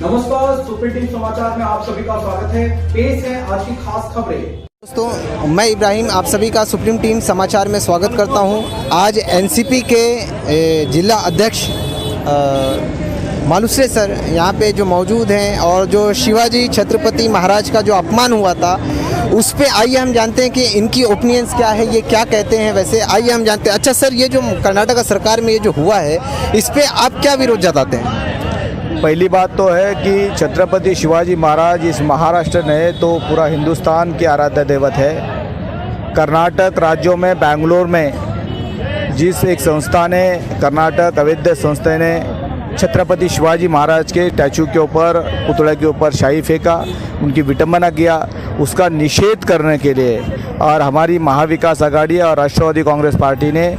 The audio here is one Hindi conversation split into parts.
नमस्कार, सुपर टीम समाचार में आप सभी का स्वागत है। पेश है आज की खास खबरें। दोस्तों, मैं इब्राहिम आप सभी का सुप्रीम टीम समाचार में स्वागत करता हूं। आज एनसीपी के जिला अध्यक्ष मालूसरे सर यहां पे जो मौजूद हैं और जो शिवाजी छत्रपति महाराज का जो अपमान हुआ था उस पे आइए हम जानते हैं कि इनकी ओपिनियंस क्या है, ये क्या कहते हैं। वैसे आइए हम जानते हैं। अच्छा सर, ये जो कर्नाटक सरकार में ये जो हुआ है इस पे आप क्या विरोध जताते हैं? पहली बात तो है कि छत्रपति शिवाजी महाराज इस महाराष्ट्र ने तो पूरा हिंदुस्तान के आराध्य दैवत है। कर्नाटक राज्यों में बेंगलोर में जिस एक संस्था ने, कर्नाटक अवैध संस्था ने छत्रपति शिवाजी महाराज के स्टैचू के ऊपर, पुतले के ऊपर शाही फेंका, उनकी विटंबना किया, उसका निषेध करने के लिए और हमारी महाविकास आघाड़ी और राष्ट्रवादी कांग्रेस पार्टी ने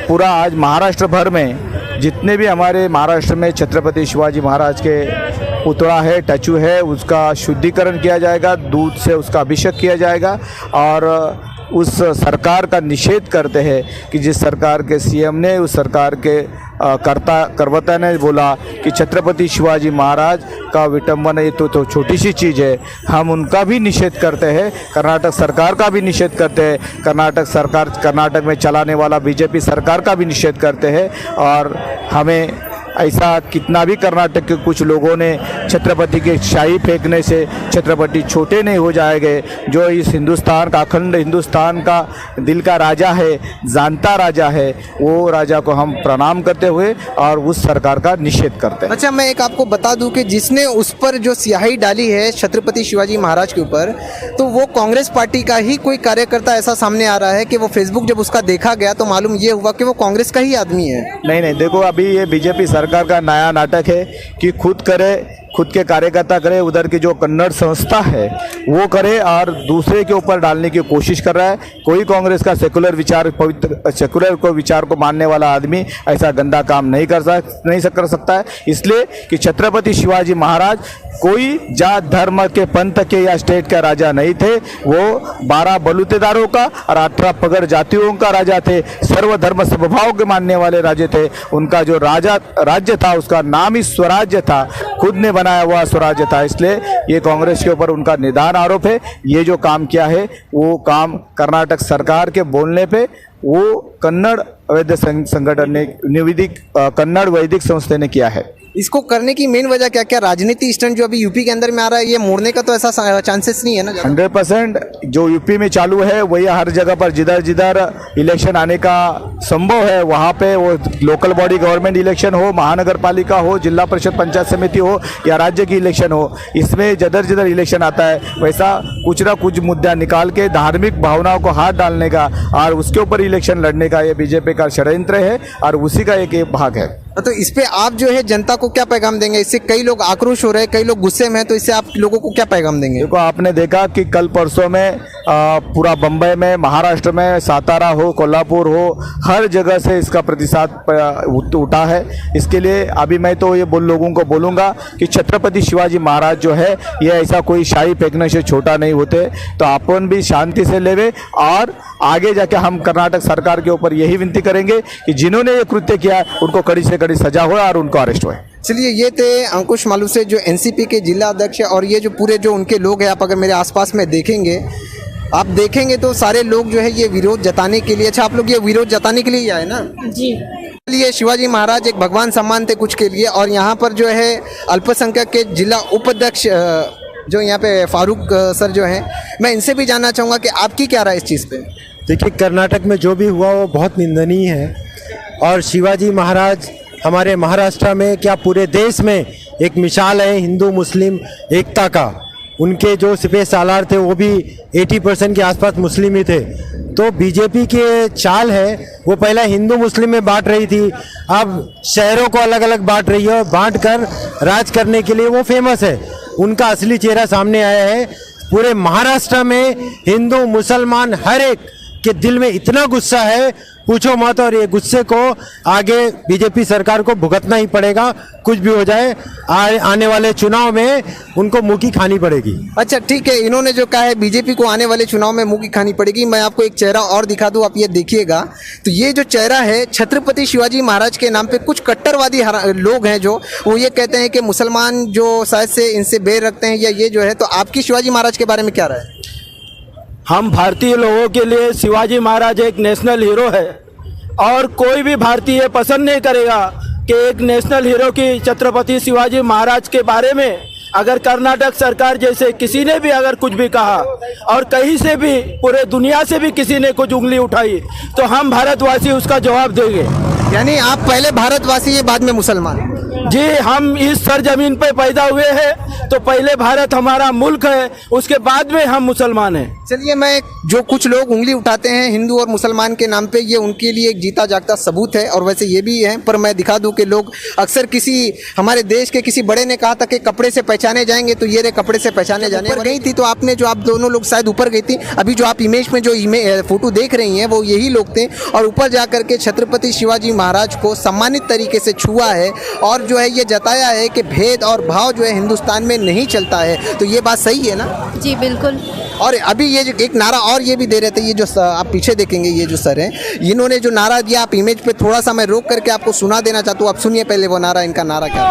पूरा आज महाराष्ट्र भर में जितने भी हमारे महाराष्ट्र में छत्रपति शिवाजी महाराज के पुतला है, स्टैचू है, उसका शुद्धिकरण किया जाएगा, दूध से उसका अभिषेक किया जाएगा और उस सरकार का निषेध करते हैं कि जिस सरकार के सीएम ने, उस सरकार के करवता ने बोला कि छत्रपति शिवाजी महाराज का विटंबना ये तो छोटी सी चीज़ है। हम उनका भी निषेध करते हैं, कर्नाटक सरकार का भी निषेध करते हैं, कर्नाटक में चलाने वाला बीजेपी सरकार का भी निषेध करते हैं। और हमें ऐसा कितना भी कर्नाटक के कुछ लोगों ने छत्रपति के शाही फेंकने से छत्रपति छोटे नहीं हो जाएंगे। जो इस हिंदुस्तान का, अखंड हिंदुस्तान का दिल का राजा है, जानता राजा है, वो राजा को हम प्रणाम करते हुए और उस सरकार का निषेध करते हैं। अच्छा, मैं एक आपको बता दूं कि जिसने उस पर जो स्याही डाली है छत्रपति शिवाजी महाराज के ऊपर, तो वो कांग्रेस पार्टी का ही कोई कार्यकर्ता ऐसा सामने आ रहा है कि वो फेसबुक जब उसका देखा गया तो मालूम ये हुआ कि वो कांग्रेस का ही आदमी है। नहीं, देखो अभी ये बीजेपी सरकार का नया नाटक है कि खुद करे, खुद के कार्यकर्ता करे, उधर की जो कन्नड़ संस्था है वो करे और दूसरे के ऊपर डालने की कोशिश कर रहा है। कोई कांग्रेस का सेकुलर विचार, पवित्र सेकुलर को विचार को मानने वाला आदमी ऐसा गंदा काम नहीं कर सकता है। इसलिए कि छत्रपति शिवाजी महाराज कोई जात धर्म के, पंथ के या स्टेट का राजा नहीं थे। वो 12 बलूतेदारों का और 18 पगड़ जातियों का राजा थे। सर्वधर्म समभाव के मानने वाले राजे थे। उनका जो राज्य था उसका नाम ही स्वराज्य था, खुद ने बनाया हुआ स्वराज्य था। इसलिए ये कांग्रेस के ऊपर उनका निदान आरोप है। ये जो काम किया है वो काम कर्नाटक सरकार के बोलने पे वो कन्नड़ अवैध संगठन ने, कन्नड़ वैदिक संस्था ने किया है। इसको करने की मेन वजह क्या राजनीति स्टंट जो अभी यूपी के अंदर में आ रहा है, ये मोड़ने का तो ऐसा चांसेस नहीं है ना? 100% जो यूपी में चालू है वही हर जगह पर जिधर इलेक्शन आने का संभव है वहाँ पे, वो लोकल बॉडी गवर्नमेंट इलेक्शन हो, महानगर पालिका हो, जिला परिषद पंचायत समिति हो या राज्य की इलेक्शन हो, इसमें जिधर इलेक्शन आता है वैसा कुछ ना कुछ मुद्दा निकाल के धार्मिक भावनाओं को हाथ डालने का और उसके ऊपर इलेक्शन लड़ने का ये बीजेपी का षड्यंत्र है और उसी का एक भाग है। तो इस पे आप जो है जनता को क्या पैगाम देंगे? इससे कई लोग आक्रोश हो रहे हैं, कई लोग गुस्से में हैं, तो इससे आप लोगों को क्या पैगाम देंगे? देखो, आपने देखा कि कल परसों में पूरा बम्बई में, महाराष्ट्र में, सातारा हो, कोल्हापुर हो, हर जगह से इसका प्रतिशत उठा है। इसके लिए अभी मैं तो ये लोगों को बोलूँगा कि छत्रपति शिवाजी महाराज जो है ये ऐसा कोई शाही फेंकने से छोटा नहीं होते। तो अपन भी शांति से लेवे और आगे जाके हम कर्नाटक सरकार के ऊपर यही विनती करेंगे कि जिन्होंने ये कृत्य किया उनको कड़ी से कड़ी सजा हो और उनको अरेस्ट हो। चलिए, ये थे अंकुश मालूसरे जो एनसीपी के जिला अध्यक्ष है और ये जो पूरे जो उनके लोग हैं, आप अगर मेरे आसपास में आप देखेंगे तो सारे लोग जो है ये विरोध जताने के लिए, अच्छा आप लोग ये विरोध जताने के लिए ही आए ना? जी। ये शिवाजी महाराज एक भगवान सम्मान थे कुछ के लिए, और यहाँ पर जो है अल्पसंख्यक के जिला उपाध्यक्ष जो यहाँ पे फारूक सर जो हैं, मैं इनसे भी जानना चाहूँगा कि आपकी क्या राय इस चीज़ पे? देखिए, कर्नाटक में जो भी हुआ वो बहुत निंदनीय है और शिवाजी महाराज हमारे महाराष्ट्र में क्या पूरे देश में एक मिसाल है हिंदू मुस्लिम एकता का। उनके जो सिपह सालार थे वो भी 80% के आसपास मुस्लिम ही थे। तो बीजेपी के चाल है वो पहले हिंदू मुस्लिम में बांट रही थी, अब शहरों को अलग अलग बांट रही है और बांट कर राज करने के लिए वो फेमस है। उनका असली चेहरा सामने आया है। पूरे महाराष्ट्र में हिंदू मुसलमान हर एक के दिल में इतना गुस्सा है, पूछो मत, और ये गुस्से को आगे बीजेपी सरकार को भुगतना ही पड़ेगा, कुछ भी हो जाए। आने वाले चुनाव में उनको मुंह की खानी पड़ेगी। अच्छा ठीक है, इन्होंने जो कहा है बीजेपी को आने वाले चुनाव में मुंह की खानी पड़ेगी। मैं आपको एक चेहरा और दिखा दूं, आप ये देखिएगा। तो ये जो चेहरा है छत्रपति शिवाजी महाराज के नाम पे कुछ कट्टरवादी लोग हैं जो वो ये कहते हैं कि मुसलमान जो शायद से इनसे बैर रखते हैं या ये जो है। तो आपकी शिवाजी महाराज के बारे में क्या राय है? हम भारतीय लोगों के लिए शिवाजी महाराज एक नेशनल हीरो है और कोई भी भारतीय पसंद नहीं करेगा कि एक नेशनल हीरो की छत्रपति शिवाजी महाराज के बारे में अगर कर्नाटक सरकार जैसे किसी ने भी अगर कुछ भी कहा और कहीं से भी पूरे दुनिया से भी किसी ने कुछ उंगली उठाई तो हम भारतवासी उसका जवाब देंगे। यानी आप पहले भारतवासी है बाद में मुसलमान? जी, हम इस सरजमीन पे पैदा हुए हैं तो पहले भारत हमारा मुल्क है, उसके बाद में हम मुसलमान हैं। चलिए, मैं जो कुछ लोग उंगली उठाते हैं हिंदू और मुसलमान के नाम पे, ये उनके लिए एक जीता जागता सबूत है और वैसे ये भी है। पर मैं दिखा दूं कि लोग अक्सर किसी हमारे देश के किसी बड़े ने कहा था कि कपड़े से पहचाने जाएंगे, तो ये रे कपड़े से पहचाने जाने पर गई थी। तो आपने जो आप दोनों लोग शायद ऊपर गई थी, अभी जो आप इमेज में जो फोटो देख रही हैं वो यही लोग थे और ऊपर जा करके छत्रपति शिवाजी महाराज को सम्मानित तरीके से छुआ है और जो है ये जताया है कि भेद और भाव जो है हिंदुस्तान में नहीं चलता है। तो ये बात सही है ना? जी बिल्कुल। और अभी ये जो एक नारा और ये भी दे रहे थे, ये जो आप पीछे देखेंगे ये जो सर हैं, इन्होंने जो नारा दिया, आप इमेज पे थोड़ा सा मैं रोक करके आपको सुना देना चाहता हूँ। आप सुनिए पहले वो नारा, इनका नारा क्या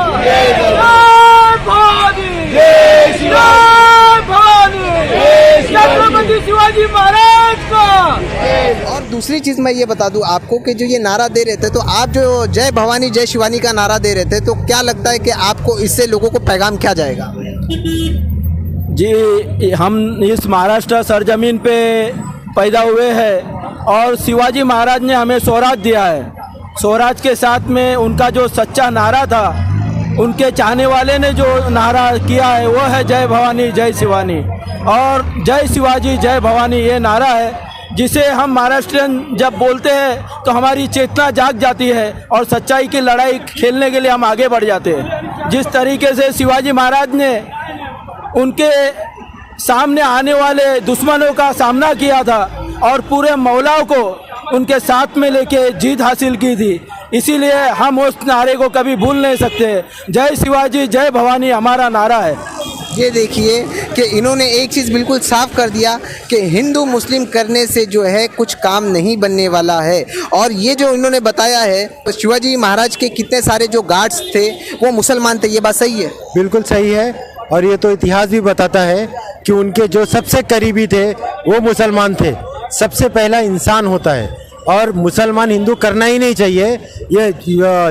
छत्रपति शिवाजी महाराज का। और दूसरी चीज मैं ये बता दूं आपको कि जो ये नारा दे रहे थे, तो आप जो जय भवानी जय शिवानी का नारा दे रहे थे, तो क्या लगता है कि आपको इससे लोगों को पैगाम क्या जाएगा? जी, हम इस महाराष्ट्र सरजमीन पे पैदा हुए हैं और शिवाजी महाराज ने हमें स्वराज दिया है। स्वराज के साथ में उनका जो सच्चा नारा था, उनके चाहने वाले ने जो नारा किया है वो है जय भवानी जय शिवानी और जय शिवाजी जय भवानी। ये नारा है जिसे हम महाराष्ट्रियन जब बोलते हैं तो हमारी चेतना जाग जाती है और सच्चाई की लड़ाई खेलने के लिए हम आगे बढ़ जाते हैं। जिस तरीके से शिवाजी महाराज ने उनके सामने आने वाले दुश्मनों का सामना किया था और पूरे मौलाओं को उनके साथ में लेके जीत हासिल की थी, इसीलिए हम उस नारे को कभी भूल नहीं सकते। जय शिवाजी जय भवानी हमारा नारा है। ये देखिए कि इन्होंने एक चीज़ बिल्कुल साफ कर दिया कि हिंदू मुस्लिम करने से जो है कुछ काम नहीं बनने वाला है। और ये जो इन्होंने बताया है, तो शिवाजी महाराज के कितने सारे जो गार्ड्स थे वो मुसलमान थे, ये बात सही है? बिल्कुल सही है। और ये तो इतिहास भी बताता है कि उनके जो सबसे करीबी थे वो मुसलमान थे। सबसे पहला इंसान होता है और मुसलमान हिंदू करना ही नहीं चाहिए। ये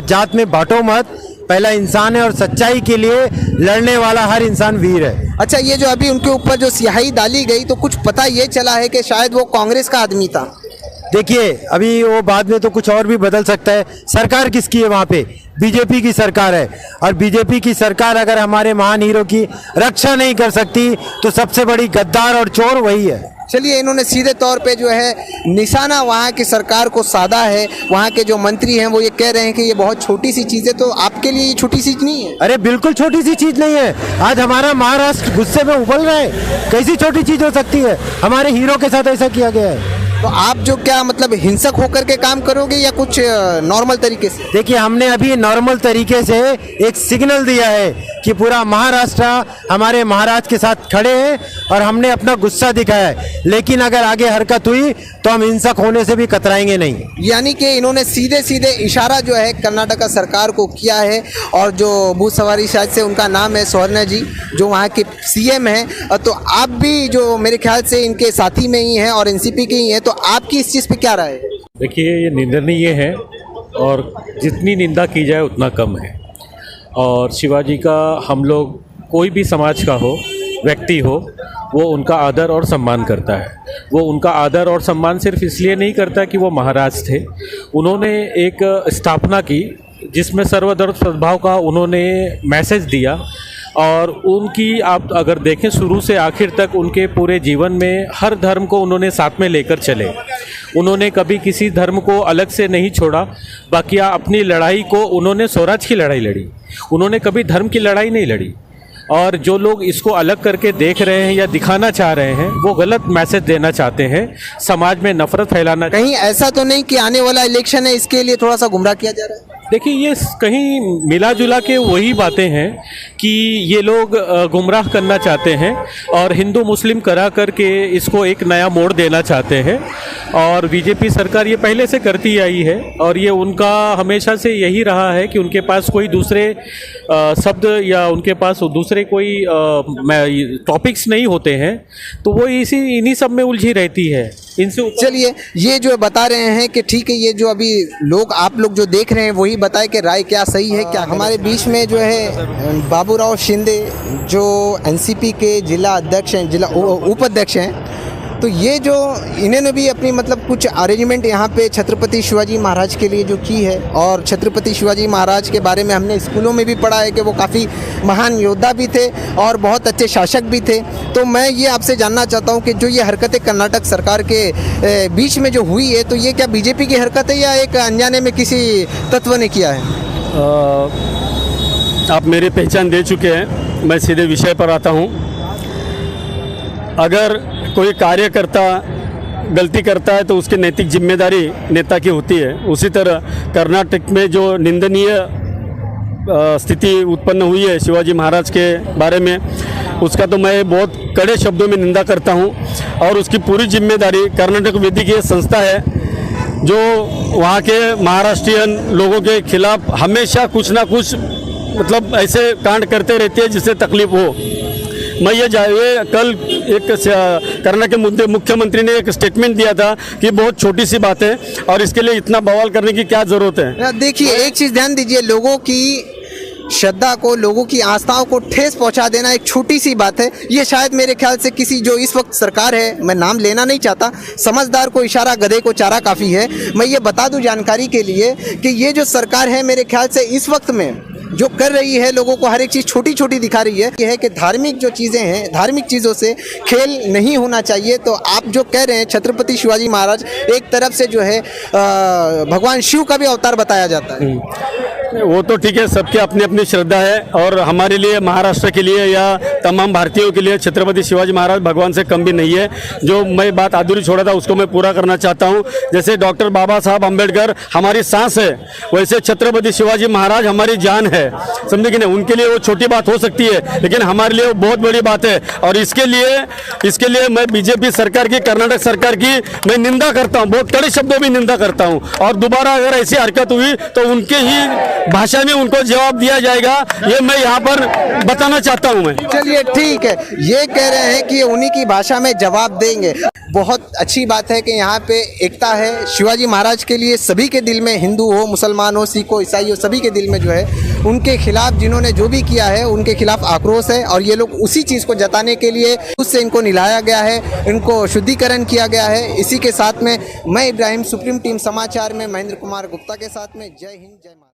जात में बांटो मत, पहला इंसान है और सच्चाई के लिए लड़ने वाला हर इंसान वीर है। अच्छा, ये जो अभी उनके ऊपर जो स्याही डाली गई, तो कुछ पता ये चला है कि शायद वो कांग्रेस का आदमी था? देखिए, अभी वो बाद में तो कुछ और भी बदल सकता है। सरकार किसकी है वहाँ पे? बीजेपी की सरकार है और बीजेपी की सरकार अगर हमारे महान हीरो की रक्षा नहीं कर सकती तो सबसे बड़ी गद्दार और चोर वही है। चलिए, इन्होंने सीधे तौर पे जो है निशाना वहाँ की सरकार को साधा है। वहाँ के जो मंत्री हैं वो ये कह रहे हैं कि ये बहुत छोटी सी चीज़ है। तो आपके लिए ये छोटी सी नहीं है? अरे बिल्कुल छोटी सी चीज नहीं है। आज हमारा महाराष्ट्र गुस्से में उबल रहा है, कैसी छोटी चीज हो सकती है? हमारे हीरो के साथ ऐसा किया गया है। तो आप जो क्या मतलब हिंसक होकर के काम करोगे या कुछ नॉर्मल तरीके से? देखिए, हमने अभी नॉर्मल तरीके से एक सिग्नल दिया है कि पूरा महाराष्ट्र हमारे महाराज के साथ खड़े हैं और हमने अपना गुस्सा दिखाया है। लेकिन अगर आगे हरकत हुई तो हम हिंसक होने से भी कतराएंगे नहीं। यानी कि इन्होंने सीधे सीधे इशारा जो है कर्नाटक सरकार को किया है। और जो भूत सवारी शायद से उनका नाम है सोहर्ना जी, जो वहाँ के सीएम हैं, तो आप भी जो मेरे ख्याल से इनके साथी में ही हैं और एनसीपी के ही हैं, तो आपकी इस चीज़ पे क्या राय है? देखिए, ये निंदनीय है और जितनी निंदा की जाए उतना कम है। और शिवाजी का हम लोग, कोई भी समाज का हो, व्यक्ति हो, वो उनका आदर और सम्मान करता है। वो उनका आदर और सम्मान सिर्फ इसलिए नहीं करता कि वो महाराज थे। उन्होंने एक स्थापना की जिसमें सर्वधर्म सद्भाव का उन्होंने मैसेज दिया और उनकी आप अगर देखें शुरू से आखिर तक उनके पूरे जीवन में हर धर्म को उन्होंने साथ में लेकर चले। उन्होंने कभी किसी धर्म को अलग से नहीं छोड़ा। बाकी अपनी लड़ाई को उन्होंने स्वराज की लड़ाई लड़ी, उन्होंने कभी धर्म की लड़ाई नहीं लड़ी। और जो लोग इसको अलग करके देख रहे हैं या दिखाना चाह रहे हैं वो गलत मैसेज देना चाहते हैं, समाज में नफरत फैलाना। कहीं ऐसा तो नहीं कि आने वाला इलेक्शन है इसके लिए थोड़ा सा गुमराह किया जा रहा है? देखिए, ये कहीं मिला जुला के वही बातें हैं कि ये लोग गुमराह करना चाहते हैं और हिंदू मुस्लिम करा करके इसको एक नया मोड़ देना चाहते हैं। और बीजेपी सरकार ये पहले से करती आई है और ये उनका हमेशा से यही रहा है कि उनके पास कोई दूसरे शब्द या उनके पास दूसरे कोई टॉपिक्स नहीं होते हैं, तो वो इन्हीं सब में उलझी रहती है। इनसे चलिए, ये जो बता रहे हैं कि ठीक है, ये जो अभी लोग आप लोग जो देख रहे हैं वही बताए कि राय क्या सही है क्या। हमारे बीच में जो है बाबूराव शिंदे जो एनसीपी के जिला अध्यक्ष हैं, जिला उपाध्यक्ष हैं, तो ये जो इन्होंने भी अपनी मतलब कुछ अरेंजमेंट यहाँ पे छत्रपति शिवाजी महाराज के लिए जो की है। और छत्रपति शिवाजी महाराज के बारे में हमने स्कूलों में भी पढ़ा है कि वो काफ़ी महान योद्धा भी थे और बहुत अच्छे शासक भी थे। तो मैं ये आपसे जानना चाहता हूँ कि जो ये हरकतें कर्नाटक सरकार के बीच में जो हुई है, तो ये क्या बीजेपी की हरकत है या एक अनजाने में किसी तत्व ने किया है? आप मेरी पहचान दे चुके हैं, मैं सीधे विषय पर आता हूँ। अगर कोई कार्यकर्ता गलती करता है तो उसकी नैतिक जिम्मेदारी नेता की होती है। उसी तरह कर्नाटक में जो निंदनीय स्थिति उत्पन्न हुई है शिवाजी महाराज के बारे में, उसका तो मैं बहुत कड़े शब्दों में निंदा करता हूं और उसकी पूरी जिम्मेदारी कर्नाटक वैद्यकीय संस्था है, जो वहाँ के महाराष्ट्रियन लोगों के खिलाफ हमेशा कुछ ना कुछ मतलब ऐसे कांड करते रहते हैं जिससे तकलीफ हो। मैं ये कल एक कर्नाटक के मुख्यमंत्री ने एक स्टेटमेंट दिया था कि बहुत छोटी सी बात है और इसके लिए इतना बवाल करने की क्या ज़रूरत है। देखिए, एक चीज़ ध्यान दीजिए, लोगों की श्रद्धा को, लोगों की आस्थाओं को ठेस पहुंचा देना एक छोटी सी बात है। ये शायद मेरे ख्याल से किसी जो इस वक्त सरकार है, मैं नाम लेना नहीं चाहता, समझदार को इशारा गधे को चारा काफ़ी है। मैं ये बता दूं जानकारी के लिए कि ये जो सरकार है मेरे ख्याल से इस वक्त में जो कर रही है, लोगों को हर एक चीज़ छोटी छोटी दिखा रही है। यह है कि धार्मिक जो चीज़ें हैं, धार्मिक चीज़ों से खेल नहीं होना चाहिए। तो आप जो कह रहे हैं छत्रपति शिवाजी महाराज, एक तरफ से जो है भगवान शिव का भी अवतार बताया जाता है। वो तो ठीक है, सबकी अपनी अपनी श्रद्धा है और हमारे लिए, महाराष्ट्र के लिए या तमाम भारतीयों के लिए छत्रपति शिवाजी महाराज भगवान से कम भी नहीं है। जो मैं बात अधूरी छोड़ा था उसको मैं पूरा करना चाहता हूँ। जैसे डॉक्टर बाबा साहब अम्बेडकर हमारी सांस है, वैसे छत्रपति शिवाजी महाराज हमारी जान है, समझे कि नहीं। उनके लिए वो छोटी बात हो सकती है, लेकिन हमारे लिए वो बहुत बड़ी बात है। और इसके लिए मैं बीजेपी सरकार की, कर्नाटक सरकार की मैं निंदा करता हूँ, बहुत कड़े शब्दों में निंदा करता हूँ। और दोबारा अगर ऐसी हरकत हुई तो उनके ही भाषा में उनको जवाब दिया जाएगा, ये मैं यहाँ पर बताना चाहता हूँ। मैं चलिए ठीक है, ये कह रहे हैं कि उन्हीं की भाषा में जवाब देंगे। बहुत अच्छी बात है कि यहाँ पे एकता है। शिवाजी महाराज के लिए सभी के दिल में, हिंदू हो, मुसलमान हो, सिख हो, ईसाई हो, सभी के दिल में जो है उनके खिलाफ, जिन्होंने जो भी किया है उनके खिलाफ आक्रोश है। और ये लोग उसी चीज़ को जताने के लिए उससे इनको निलाया गया है, इनको शुद्धिकरण किया गया है। इसी के साथ में मैं इब्राहिम, सुप्रीम टीम समाचार में महेंद्र कुमार गुप्ता के साथ में, जय हिंद, जय भारत।